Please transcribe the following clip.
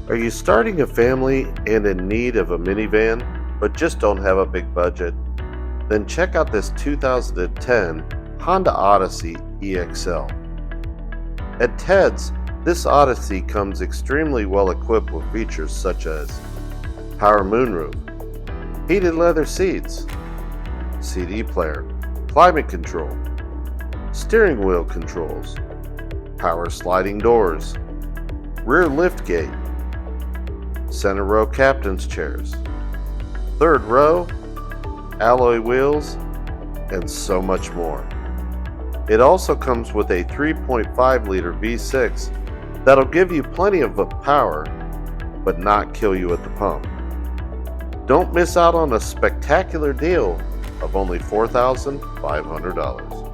Are you starting a family and in need of a minivan, but just don't have a big budget? Then check out this 2010 Honda Odyssey EXL. At Ted's, this Odyssey comes extremely well equipped with features such as power moonroof, heated leather seats, CD player, climate control, steering wheel controls, power sliding doors, rear liftgate, center row captain's chairs, third row, alloy wheels, and so much more. It also comes with a 3.5 liter V6 that'll give you plenty of power but not kill you at the pump. Don't miss out on a spectacular deal of only $4,500.